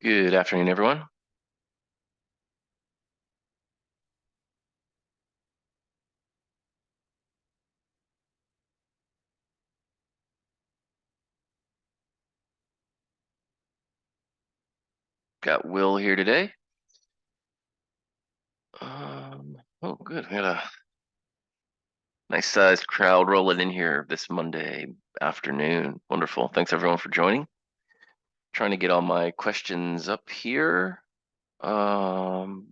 Good afternoon, everyone. Got Will here today. Oh, good. We got a nice sized crowd rolling in here this Monday afternoon. Wonderful. Thanks everyone for joining. Trying to get all my questions up here. I'm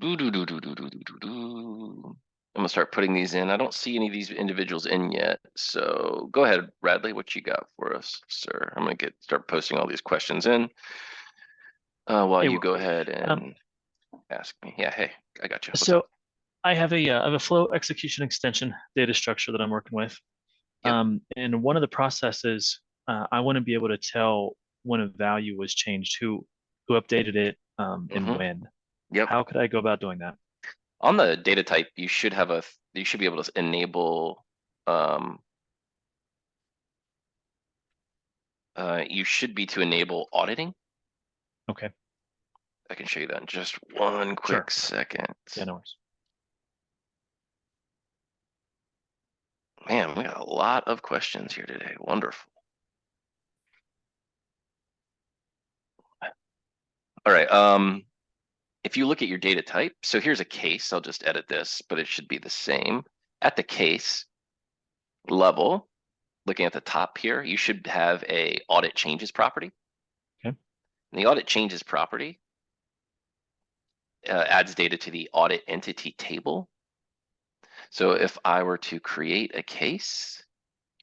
gonna start putting these in. I don't see any of these individuals in yet. So go ahead, Bradley. What you got for us, sir? I'm gonna start posting all these questions in while Hey, you go ahead um, and ask me. Yeah, hey, I got you. What's up? so I have a flow execution extension data structure that I'm working with. Yep. And one of the processes, I want to be able to tell when a value was changed, who updated it, and Mm-hmm. when. Yep. How could I go about doing that? On the data type, you should be able to enable you should be to enable auditing. Okay, I can show you that in just one sure. quick second. Yeah, no worries. Man, we got a lot of questions here today. Wonderful. All right. If you look at your data type, so here's a case. I'll just edit this, but it should be the same. At the case level, looking at the top here, you should have a audit changes property. Okay. And the audit changes property adds data to the audit entity table. So if I were to create a case,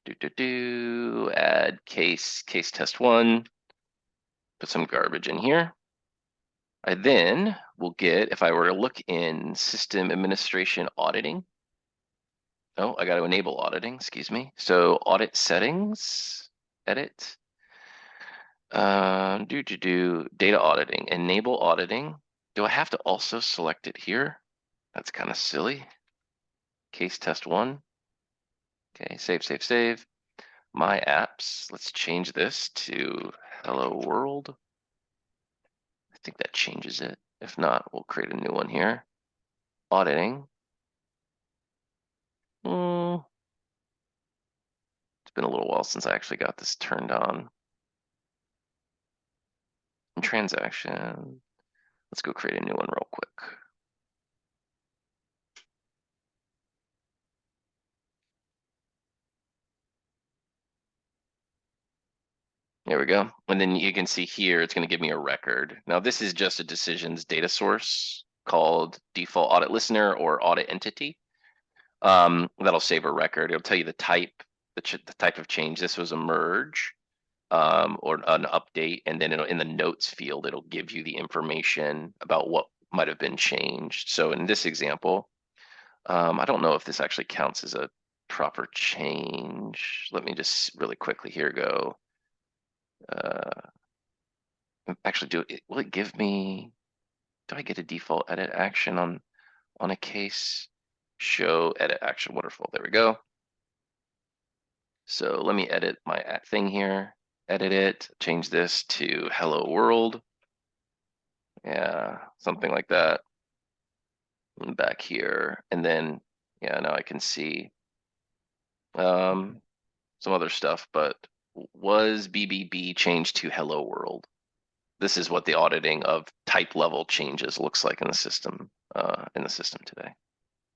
add case test one, put some garbage in here. I then will get, if I were to look in system administration auditing, oh, I got to enable auditing, excuse me. So audit settings, edit, data auditing, enable auditing. Do I have to also select it here? That's kind of silly. Case test one. Okay, save. My apps, let's change this to hello world. I think that changes it. If not, we'll create a new one here. Auditing. It's been a little while since I actually got this turned on. And transaction. Let's go create a new one real quick. There we go. And then you can see here, it's going to give me a record. Now, this is just a decisions data source called default audit listener or audit entity. That'll save a record. It'll tell you the type, the type of change. This was a merge or an update. And then in the notes field, it'll give you the information about what might have been changed. So in this example, I don't know if this actually counts as a proper change. Let me just really quickly here go. Actually will it give me, do I get a default edit action on a case? Show edit action, wonderful, there we go. So let me edit my thing here, edit it, change this to hello world. Yeah, something like that. And back here, and then, yeah, now I can see some other stuff, but was BBB changed to hello world? This is what the auditing of type level changes looks like in the system today.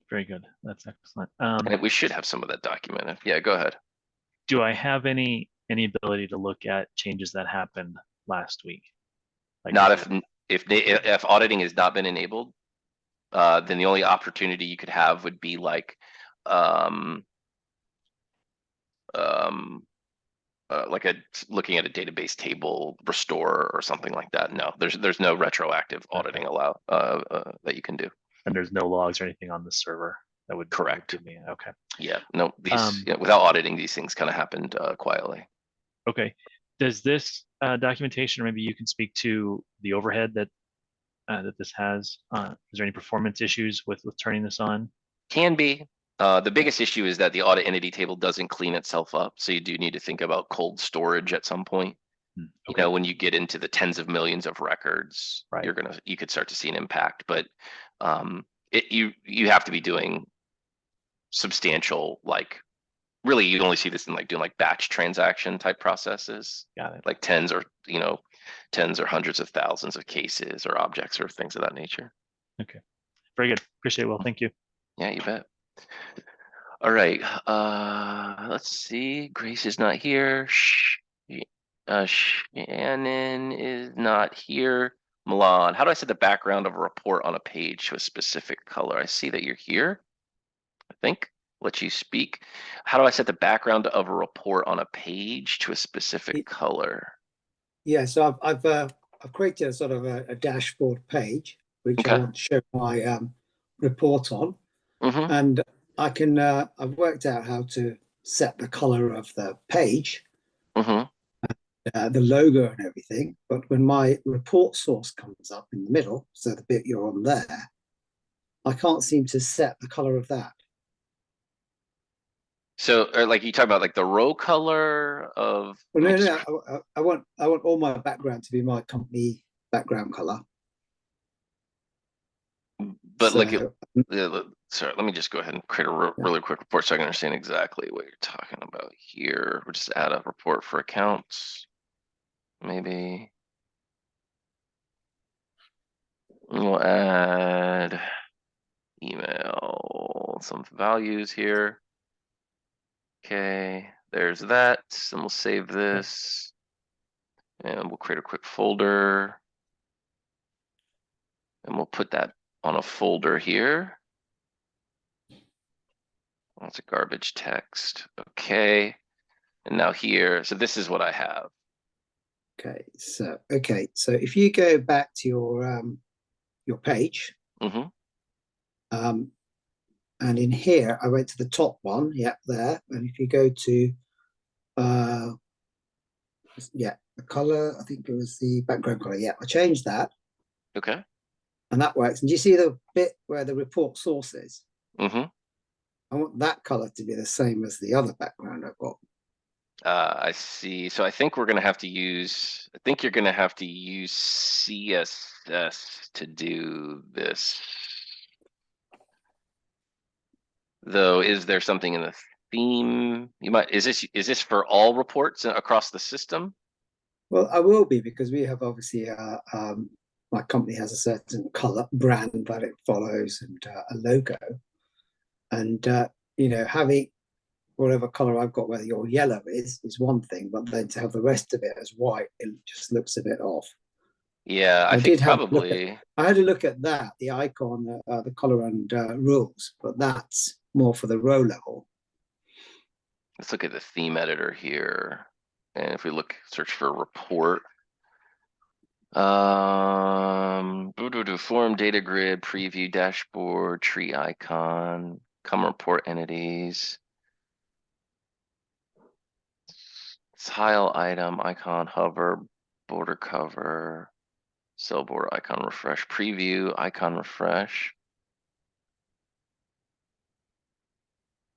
Very good. That's excellent. And we should have some of that documented. Yeah, go ahead. Do I have any ability to look at changes that happened last week? Like, Not is if it if auditing has not been enabled, then the only opportunity you could have would be like um, um, looking at a database table restore or something like that. No, there's no retroactive okay? auditing that you can do. And there's no logs or anything on the server that would Correct. give me. Okay. Yeah. No, these, Um, without auditing, these things kind of happened quietly. okay. Does this documentation, or maybe you can speak to the overhead that this has? Is there any performance issues with turning this on? Can be. The biggest issue is that the audit entity table doesn't clean itself up, so you do need to think about cold storage at some point. You Okay. know, when you get into the tens of millions of records, Right. you could start to see an impact. But you have to be doing substantial, like, really you only see this in like doing like batch transaction type processes, Got it. like tens or hundreds of thousands of cases or objects or things of that nature. Okay. Very good. Appreciate it. Well, thank you. Yeah, you bet. All right. Let's see. Grace is not here. Shannon is not here. Milan, how do I set the background of a report on a page to a specific color? I see that you're here, I think. Let you speak. How do I set the background of a report on a page to a specific color? Yeah, so I've created a sort of a dashboard page which I Okay. want to show my report on, Mm-hmm. and I've worked out how to set the color of the page, Mm-hmm. the logo and everything. But when my report source comes up in the middle, so the bit you're on there, I can't seem to set the color of that. So, or like you talk about like the row color of, Well, let me no, just, no, I want all my background to be my company background color. but like So sorry, let me just go ahead and create a yeah. really quick report so I can understand exactly what you're talking about here. We'll just add a report for accounts, maybe. We'll add email, some values here. Okay, there's that. And we'll save this. And we'll create a quick folder. And we'll put that on a folder here. That's a garbage text. Okay. And now here, so this is what I have. Okay, so if you go back to your page, Mm-hmm. and in here I went to the top one, yeah, there. And if you go to the color, I think it was the background color. Yeah, I changed that, Okay. and that works. And do you see the bit where the report source is? Mm-hmm. I want that color to be the same as the other background I've got. I see. So I think we're gonna have to use, I think you're gonna have to use CSS to do this. Though, is there something in the theme? Is this for all reports across the system? Well, I will be, because we have obviously my company has a certain color brand that it follows, and a logo, and having whatever color I've got, whether your yellow is one thing, but then to have the rest of it as white, it just looks a bit off. Yeah, I I think did have a look at, probably. I had a look at that, the icon, the color and rules, but that's more for the row level. Let's look at the theme editor here. And if we search for report, form data grid, preview dashboard, tree icon, come report entities, tile item, icon, hover, border cover, cell border, icon refresh, preview, icon refresh,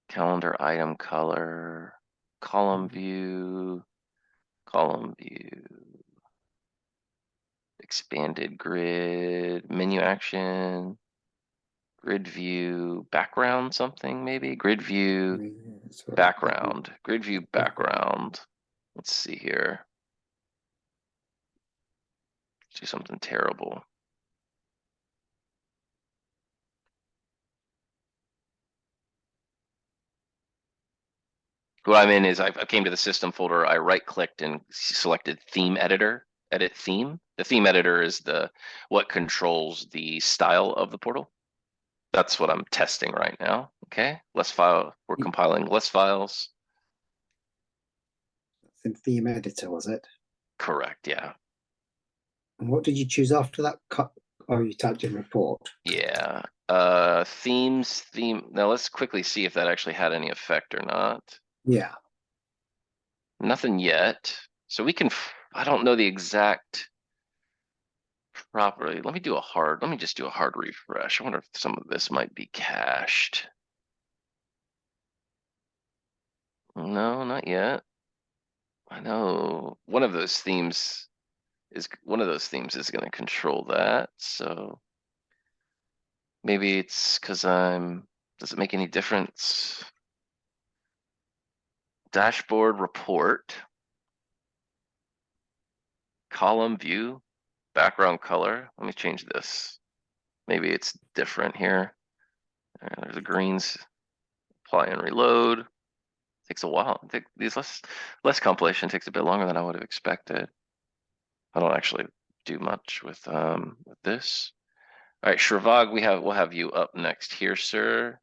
calendar item color, column view, expanded grid, menu action, grid view, background something maybe, grid view, background, grid view, background. Let's see here. Let's do something terrible. What I'm in is I came to the system folder, I right clicked and selected theme editor, edit theme. The theme editor is what controls the style of the portal. That's what I'm testing right now. Okay, we're compiling less files. In theme editor, was it? Correct, yeah. And what did you choose after that? Oh, you typed in report. Yeah. Theme. Now let's quickly see if that actually had any effect or not. Yeah. Nothing yet. So we can, I don't know the exact property. Let me just do a hard refresh. I wonder if some of this might be cached. No, not yet. I know one of those themes is going to control that. So maybe it's because does it make any difference? Dashboard report, column view, background color. Let me change this. Maybe it's different here. There's the greens. Apply and reload. Takes a while. I think these less compilation takes a bit longer than I would have expected. I don't actually do much with this. All right, Shravag, we'll have you up next here, sir.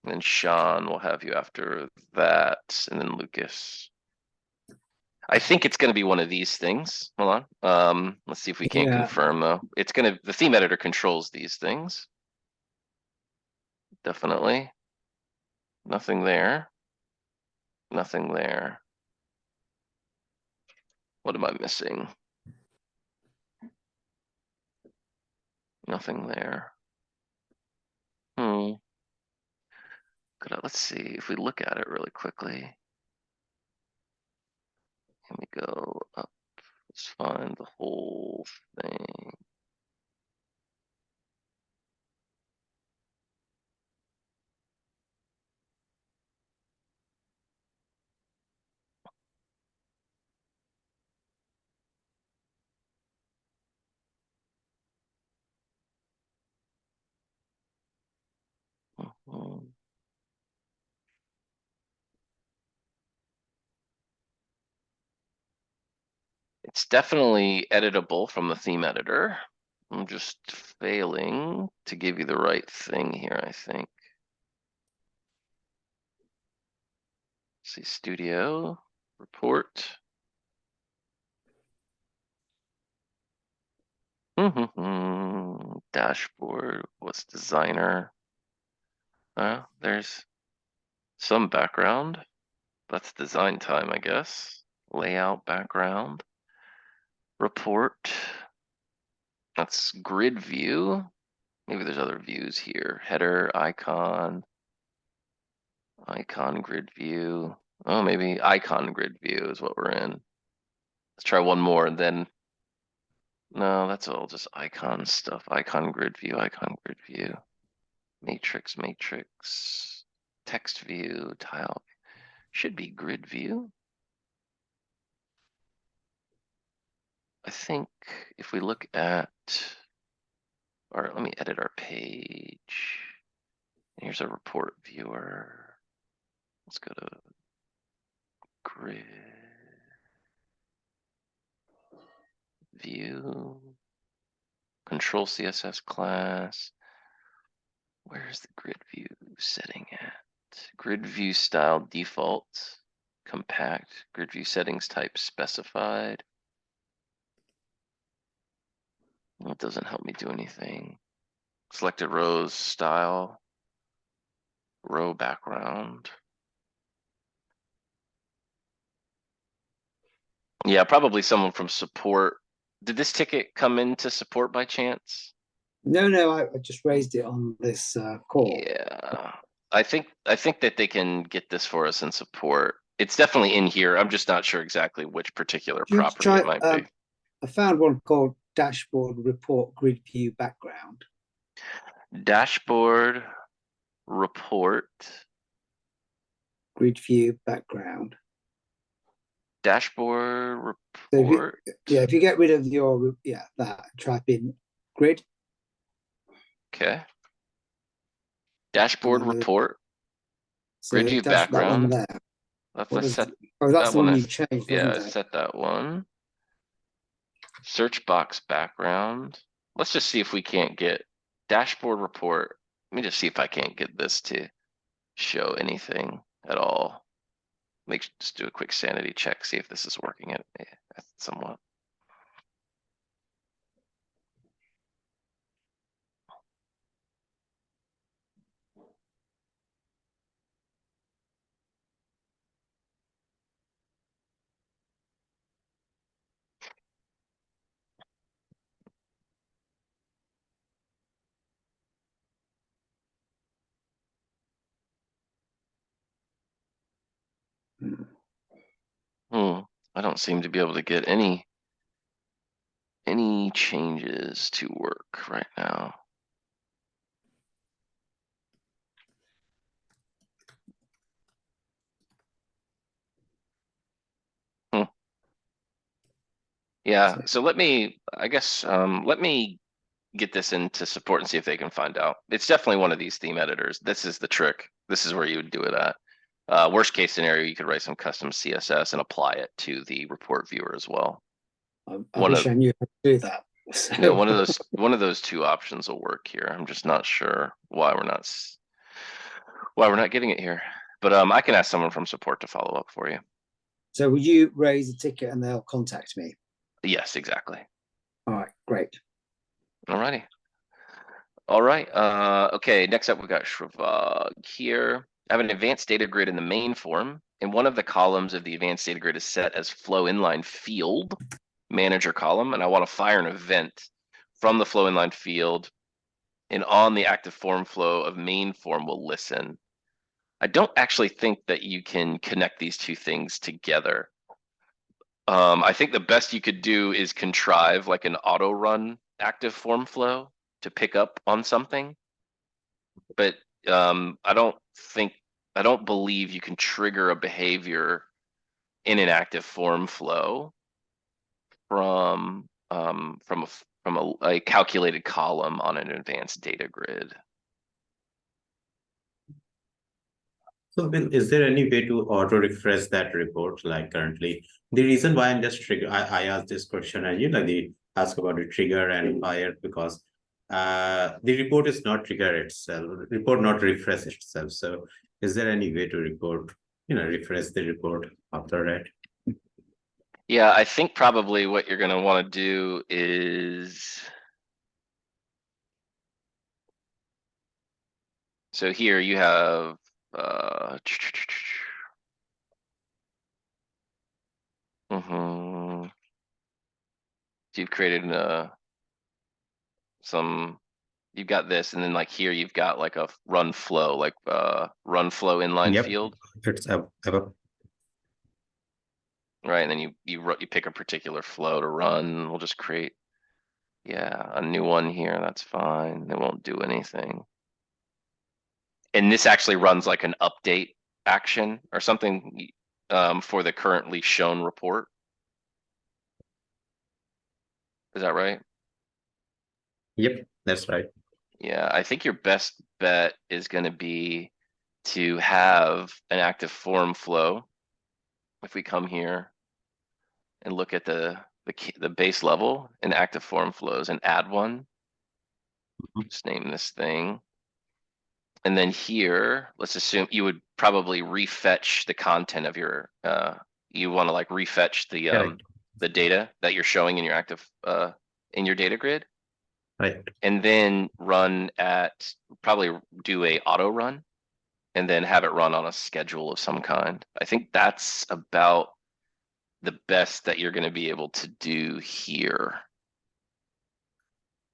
And then Sean, we'll have you after that, and then Lucas. I think it's going to be one of these things. Hold on. Let's see if we can't Yeah. confirm though. The theme editor controls these things. Definitely. Nothing there. Nothing there. What am I missing? Nothing there. Let's see if we look at it really quickly. Can we go up? Let's find the whole thing. Mhm. It's definitely editable from the theme editor. I'm just failing to give you the right thing here, I think. See, studio, report. Dashboard, what's designer? There's some background. That's design time, I guess. Layout background. Report. That's grid view. Maybe there's other views here. Header, icon grid view. Oh, maybe icon grid view is what we're in. Let's try one more and then. No, that's all just icon stuff. Icon grid view. Matrix, text view, tile. Should be grid view. I think if we look at, all right, let me edit our page. Here's a report viewer. Let's go to grid view, control CSS class. Where's the grid view setting at? Grid view style default, compact, grid view settings type specified. That doesn't help me do anything. Selected rows style, row background. Yeah, probably someone from support. Did this ticket come into support by chance? No, I just raised it on this call. Yeah, I think that they can get this for us in support. It's definitely in here. I'm just not sure exactly which particular Do you want to property it try? might be. I found one called Dashboard Report Grid View Background. Dashboard report. Grid View Background. Dashboard So report. if you get rid of your that, type in grid. Okay. Dashboard report. So Grid view that one background. there. Let's set Oh, that's that the one you as, changed, yeah, wasn't it? set that one. Search box background. Let's just see if we can't get dashboard report. Let me just see if I can't get this to show anything at all. Just do a quick sanity check, see if this is working at somewhat. Hmm. Hmm. don't seem to be able to get any changes to work right now. Yeah, so let me, I guess, let me get this into support and see if they can find out. It's definitely one of these theme editors. This is the trick. This is where you would do it at. Worst case scenario, you could write some custom CSS and apply it to the report viewer as well. I wish I knew how to do that. So. Yeah, one of those two options will work here. I'm just not sure why we're not getting it here. But I can ask someone from support to follow up for you. So will you raise a ticket and they'll contact me? Yes, exactly. All right, great. All righty. All right. Okay, next up we've got Shravag here. I have an advanced data grid in the main form, and one of the columns of the advanced data grid is set as FlowInLineField manager column, and I want to fire an event from the FlowInLineField, and on the active form flow of main form will listen. I don't actually think that you can connect these two things together. I think the best you could do is contrive like an auto run active form flow to pick up on something. But I don't believe you can trigger a behavior in an active form flow from a calculated column on an advanced data grid. So Bill, is there any way to auto refresh that report like currently? The reason why I'm just I asked this question and they ask about the trigger and fire because the report is not trigger itself, report not refresh itself. So is there any way to report, refresh the report after that? Yeah, I think probably what you're going to want to do is, so here you have so you've created you've got this, and then like here you've got like a run flow, like run flow inline field. It's right, and then you pick a particular flow to run. We'll just create, yeah, a new one here. That's fine. It won't do anything. And this actually runs like an update action or something for the currently shown report. Is that right? Yep, that's right. Yeah, I think your best bet is going to be to have an active form flow. If we come here and look at the base level in active form flows and add one, just name this thing. And then here, let's assume you would probably refetch the content of your, you want to like refetch the data that you're showing in your active, in your data grid. Right. And then probably do a auto run and then have it run on a schedule of some kind. I think that's about the best that you're going to be able to do here.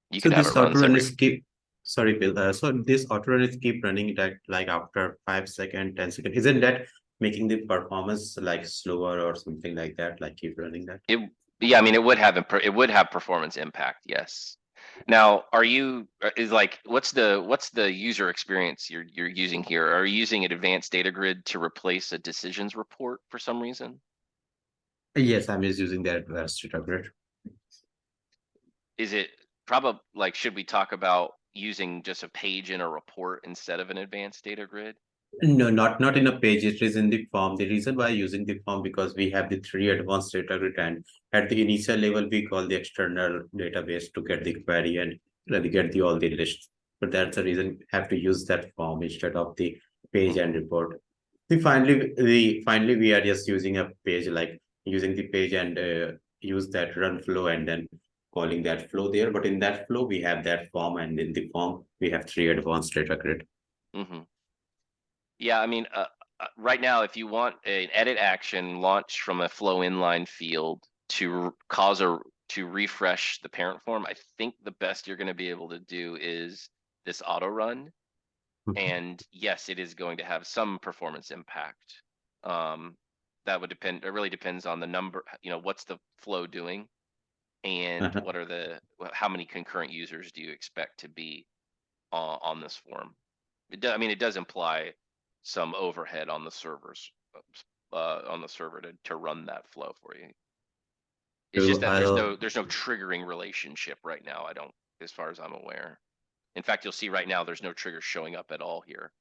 You So can have this it run auto run every, is sorry, Bill. So this auto run is keep running that like after 5 seconds, 10 seconds. Isn't that making the performance like slower or something like that? Like keep running that? Yeah, I mean, it would have performance impact. Yes. Now, what's the user experience you're using here? Are you using an advanced data grid to replace a decisions report for some reason? Yes, I'm just using that advanced data grid. Is it probably like, should we talk about using just a page in a report instead of an advanced data grid? No, not in a page. It is in the form. The reason why using the form because we have the 3 advanced data grid, and at the initial level we call the external database to get the query and get all the lists. But that's the reason we have to use that form instead of the page and report. Finally we are just using a page, like using the page and use that run flow and then calling that flow there. But in that flow we have that form, and in the form we have 3 advanced data grid. Yeah, I mean, right now, if you want an edit action launched from a FlowInLineField to refresh the parent form, I think the best you're going to be able to do is this auto run. And yes, it is going to have some performance impact. that would depend. It really depends on the number. What's the flow doing, and Uh-huh. what are how many concurrent users do you expect to be on this form? I mean, it does imply some overhead on the servers, on the server to run that flow for you. It's just So that I'll there's no triggering relationship right now. As far as I'm aware. In fact, you'll see right now there's no trigger showing up at all here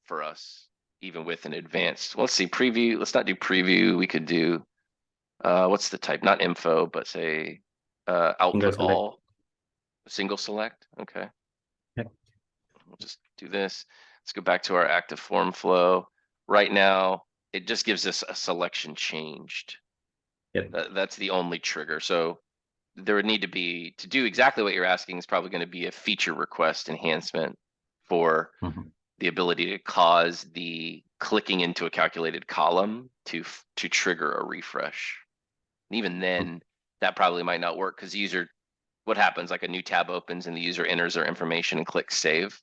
for us, even with an advanced. Let's see, preview. Let's not do preview. We could do what's the type? Not info, but say output select. all, single select. Okay. Yeah. We'll just do this. Let's go back to our active form flow. Right now, it just gives us a selection changed. Yep. That's the only trigger. So there would need to do exactly what you're asking is probably going to be a feature request enhancement for the ability to cause the clicking into a calculated column to trigger a refresh. And even then, that probably might not work because what happens? Like a new tab opens and the user enters their information and clicks save,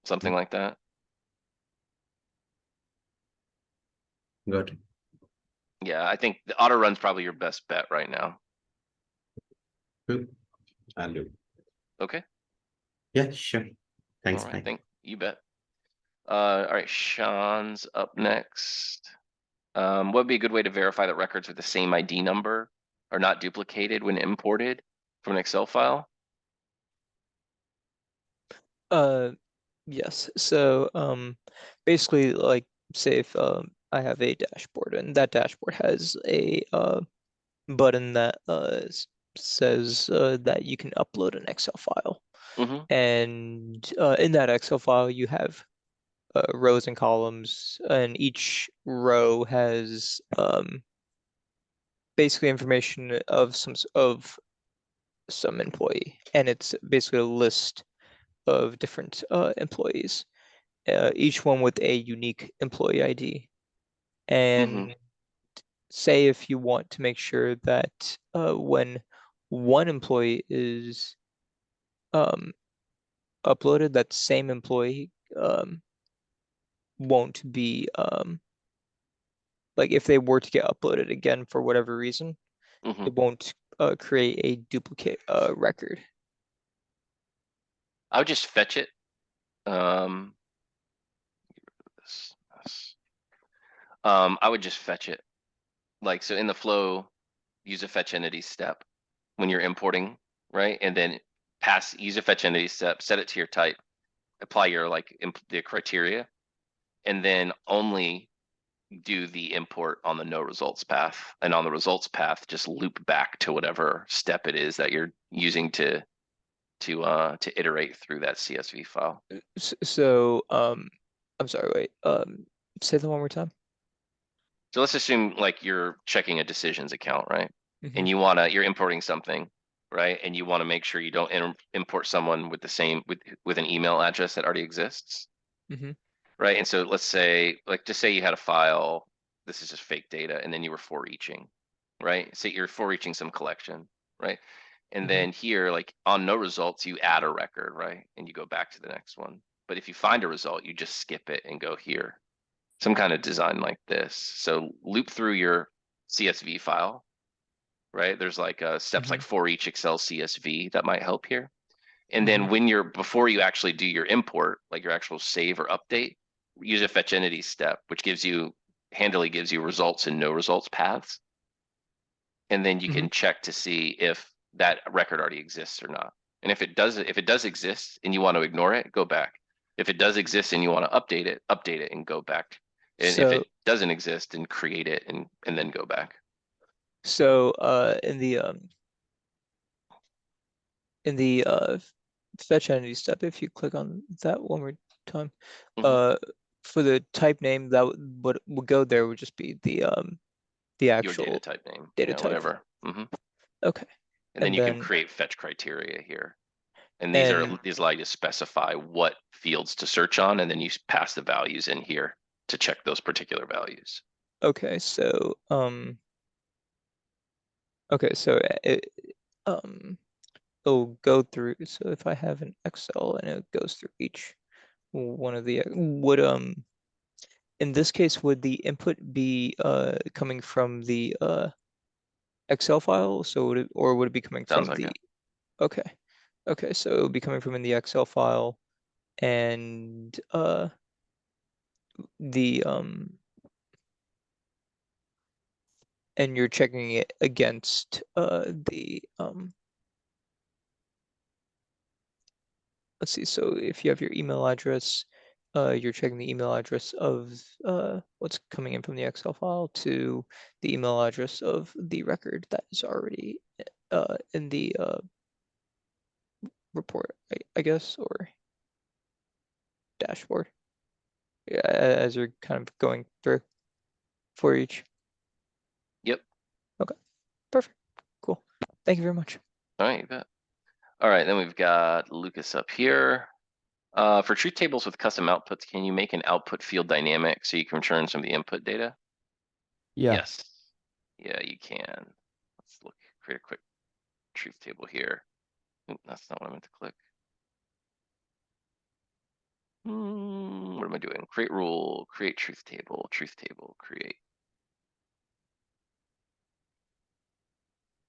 something like that. Got it. Yeah, I think the auto run's probably your best bet right now. Cool. I'll do. Okay. Yeah, sure. Thanks, All right, Mike. you bet. All right, Sean's up next. What would be a good way to verify that records with the same ID number are not duplicated when imported from an Excel file? Yes. So basically, like, say if I have a dashboard and that dashboard has a button that says that you can upload an Excel file. And in that Excel file, you have rows and columns, and each row has basically information of some employee, and it's basically a list of different employees, each one with a unique employee ID. And say if you want to make sure that when one employee is uploaded, that same employee won't be like if they were to get uploaded again for whatever reason, it won't create a duplicate record. I would just fetch it. I would just fetch it. Like, so in the flow, use a fetch entity step when you're importing, right? And then use a fetch entity step, set it to your type, apply your the criteria, and then only do the import on the no results path. And on the results path, just loop back to whatever step it is that you're using to iterate through that CSV file. So I'm sorry, wait. Say that one more time. So let's assume like you're checking a decisions account, right? And you're importing something, right? And you want to make sure you don't import someone with the same with an email address that already exists. Right. And so let's say, just say you had a file, this is just fake data, and then you were for eaching, right? So you're for eaching some collection, right? And then here, like on no results, you add a record, right? And you go back to the next one. But if you find a result, you just skip it and go here. Some kind of design like this. So loop through your CSV file, right? There's like steps like for each Excel CSV that might help here. And then before you actually do your import, like your actual save or update, use a fetch entity step, which handily gives you results and no results paths. And then you can check to see if that record already exists or not. And if it does exist and you want to ignore it, go back. If it does exist and you want to update it and go back. And if it doesn't exist, then create it and then go back. So in the fetch entity step, if you click on that one more time, for the type name, that what would go there would just be the actual your data type name, data type. whatever. Okay. And then you can create fetch criteria here. And these allow you to specify what fields to search on, and then you pass the values in here to check those particular values. Okay, so it'll go through. So if I have an Excel and it goes through each one of the in this case, would the input be coming from the Excel file? So would it, or would it be coming Sounds from like the? it. Okay, okay, so it would be coming from in the Excel file, and the and you're checking it against the let's see, so if you have your email address, you're checking the email address of what's coming in from the Excel file to the email address of the record that is already in the report, I guess, or dashboard. Yeah, as you're kind of going through for each. Yep. Okay, perfect, cool. Thank you very much. All right, you bet. All right, then we've got Lucas up here. For truth tables with custom outputs, can you make an output field dynamic so you can return some of the input data? Yeah. Yes. Yeah, you can. Let's look, create a quick truth table here. Oop, that's not what I meant to click. What am I doing? Create rule, create truth table, create.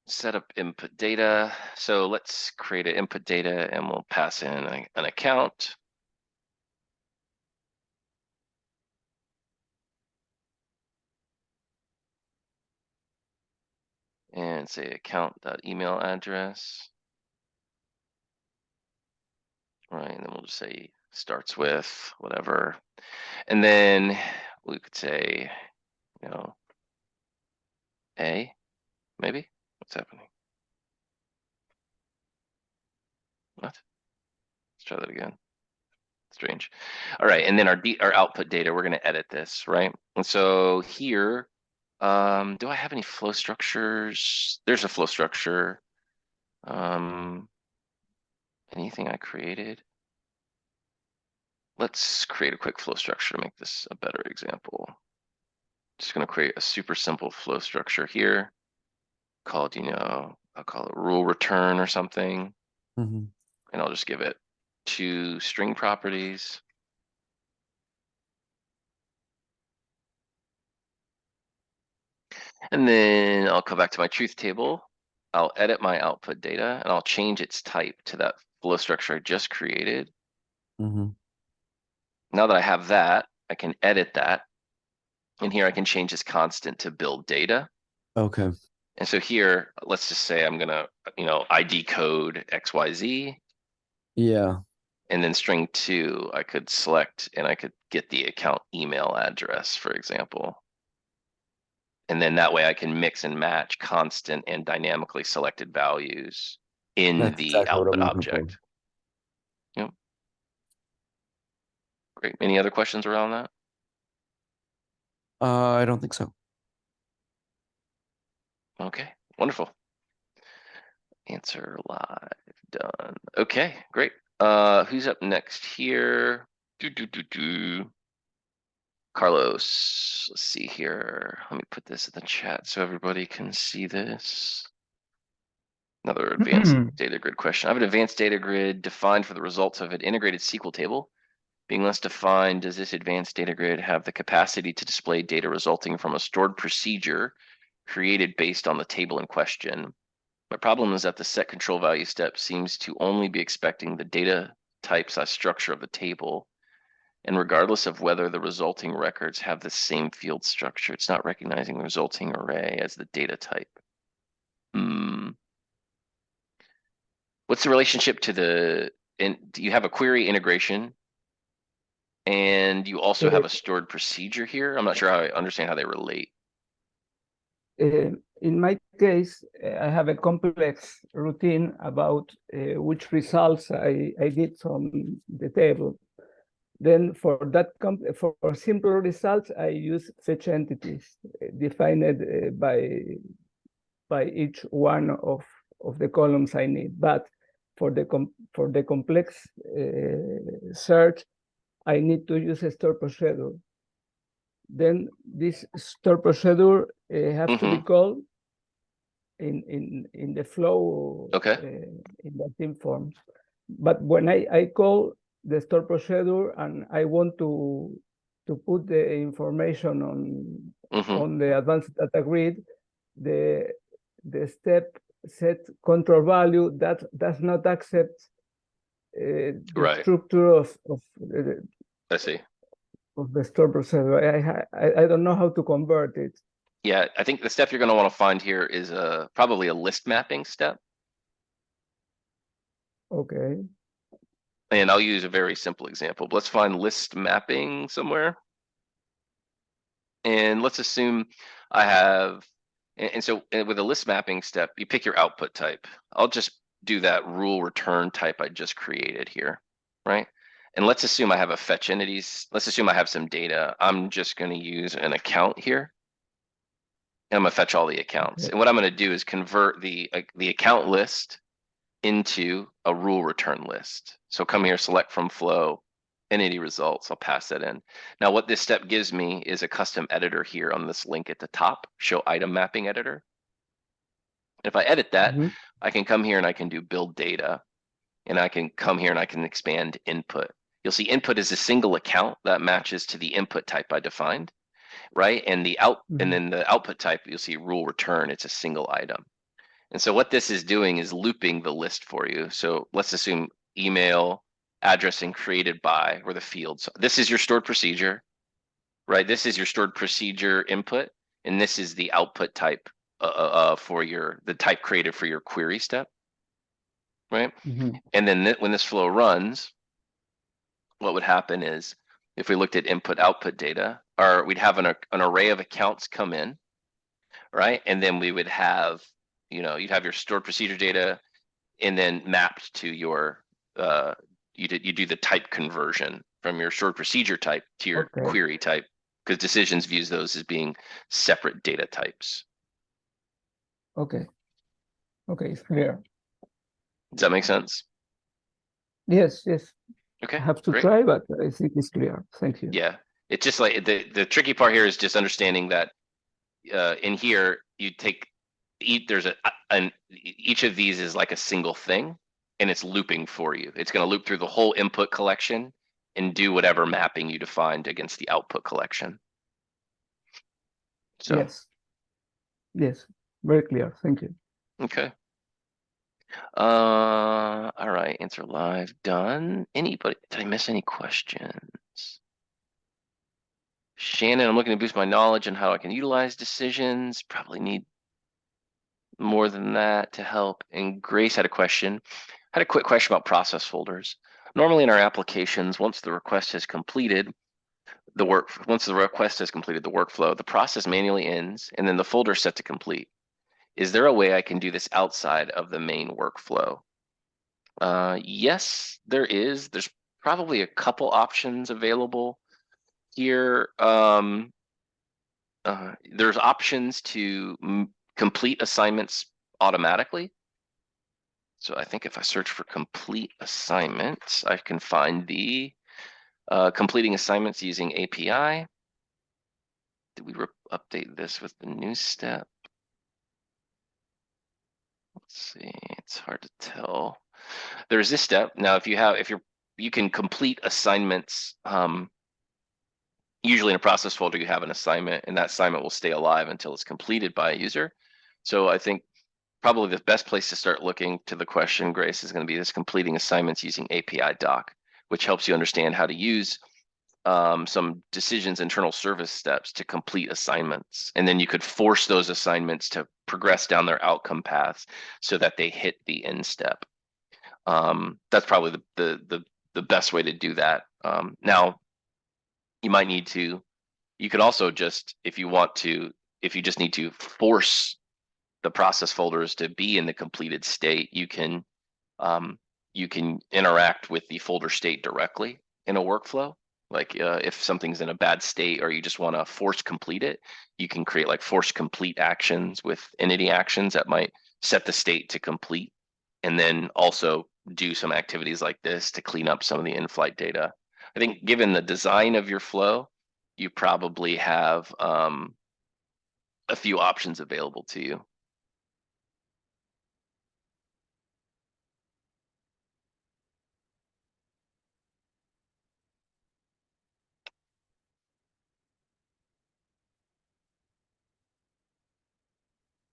Set up input data. So let's create an input data and we'll pass in an account. And say account.email address. Right, and then we'll just say starts with whatever. And then we could say, you know, A, maybe? What's happening? What? Let's try that again. Strange. All right, and then our output data, we're gonna edit this, right? And so here, do I have any flow structures? There's a flow structure. Anything I created? Let's create a quick flow structure to make this a better example. Just gonna create a super simple flow structure here called, I'll call it rule return or something. Mhm. And I'll just give it 2 string properties. And then I'll come back to my truth table. I'll edit my output data and I'll change its type to that flow structure I just created. Mhm. Now that I have that, I can edit that. And here I can change this constant to build data. Okay. And so here, let's just say I'm gonna, ID code XYZ. Yeah. And then string 2, I could select and I could get the account email address, for example. And then that way I can mix and match constant and dynamically selected values in That's the exactly what output I'm looking for. object. Yep. Great. Any other questions around that? I don't think so. Okay, wonderful. Answer live, done. Okay, great. Who's up next here? Carlos, let's see here. Let me put this in the chat so everybody can see this. Another advanced data grid question. I have an advanced data grid defined for the results of an integrated SQL table. Being less defined, does this advanced data grid have the capacity to display data resulting from a stored procedure created based on the table in question? My problem is that the set control value step seems to only be expecting the data type/structure of the table. And regardless of whether the resulting records have the same field structure, it's not recognizing the resulting array as the data type. What's the relationship to do you have a query integration and you also have a stored procedure here? I'm not sure how I understand how they relate. In my case, I have a complex routine about which results I did from the table. Then for that, for simple results, I use fetch entities defined by each one of the columns I need. But for the complex search, I need to use a store procedure. Then this store procedure has to be called in the flow in the team form. But when I call the store procedure and I want to to put the information on the advanced data grid, the step set control value that does not accept the structure of I see. Of the store procedure. I don't know how to convert it. Yeah, I think the step you're going to want to find here is probably a list mapping step. Okay. And I'll use a very simple example. But let's find list mapping somewhere. And let's assume I have, and so with a list mapping step, you pick your output type. I'll just do that rule return type I just created here, right? And let's assume I have a fetch entities. Let's assume I have some data. I'm just going to use an account here. And I'm going to fetch all the accounts. And what I'm going to do is convert the account list into a rule return list. So come here, select from flow, entity results. I'll pass that in. Now what this step gives me is a custom editor here on this link at the top, show item mapping editor. If I edit that, I can come here and I can do build data. And I can come here and I can expand input. You'll see input is a single account that matches to the input type I defined, right? And the and then the output type, you'll see rule return, it's a single item. And so what this is doing is looping the list for you. So let's assume email, addressing created by, or the fields. This is your stored procedure, right? This is your stored procedure input, and this is the output type for the type created for your query step, right? And then when this flow runs, what would happen is if we looked at input output data, or we'd have an array of accounts come in, right? And then we would have, you'd have your stored procedure data and then mapped to your, you do the type conversion from your stored procedure type to your query type, because Decisions views those as being separate data types. Okay, it's clear. Does that make sense? Yes. Okay, I have to great. try, but I think it's clear. Thank you. Yeah, it's just like the tricky part here is just understanding that in here you take there's each of these is like a single thing, and it's looping for you. It's going to loop through the whole input collection and do whatever mapping you defined against the output collection. So yes, very clear. Thank you. okay. All right, answer live, done. Anybody, did I miss any questions? Shannon, I'm looking to boost my knowledge on how I can utilize Decisions. Probably need more than that to help. And Grace had a question. Had a quick question about process folders. Normally in our applications, once the request has completed the workflow, the process manually ends, and then the folder is set to complete. Is there a way I can do this outside of the main workflow? Yes, there is. There's probably a couple options available here. There's options to complete assignments automatically. So I think if I search for complete assignments, I can find the completing assignments using API. Did we update this with the new step? Let's see, it's hard to tell. There's this step. Now, you can complete assignments. Usually in a process folder, you have an assignment, and that assignment will stay alive until it's completed by a user. So I think probably the best place to start looking to the question, Grace, is going to be this completing assignments using API doc, which helps you understand how to use some Decisions internal service steps to complete assignments. And then you could force those assignments to progress down their outcome paths so that they hit the end step. That's probably the best way to do that. Now, you might need to, you could also just, if you just need to force the process folders to be in the completed state, you can interact with the folder state directly in a workflow. Like if something's in a bad state or you just want to force complete it, you can create like force complete actions with entity actions that might set the state to complete, and then also do some activities like this to clean up some of the in-flight data. I think given the design of your flow, you probably have a few options available to you.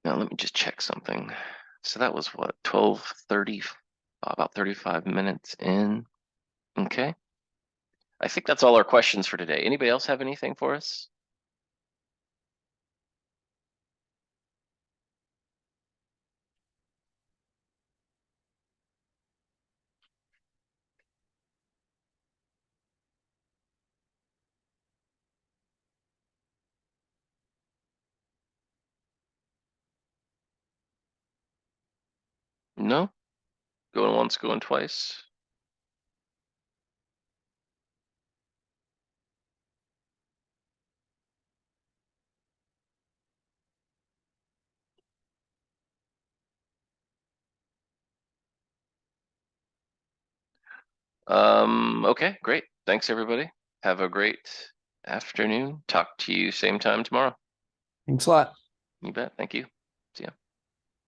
Now let me just check something. So that was what, 12:30, about 35 minutes in. Okay. I think that's all our questions for today. Anybody else have anything for us? No? Going once, going twice. Okay, great. Thanks, everybody. Have a great afternoon. Talk to you same time tomorrow. Thanks a lot. You bet. Thank you. See ya.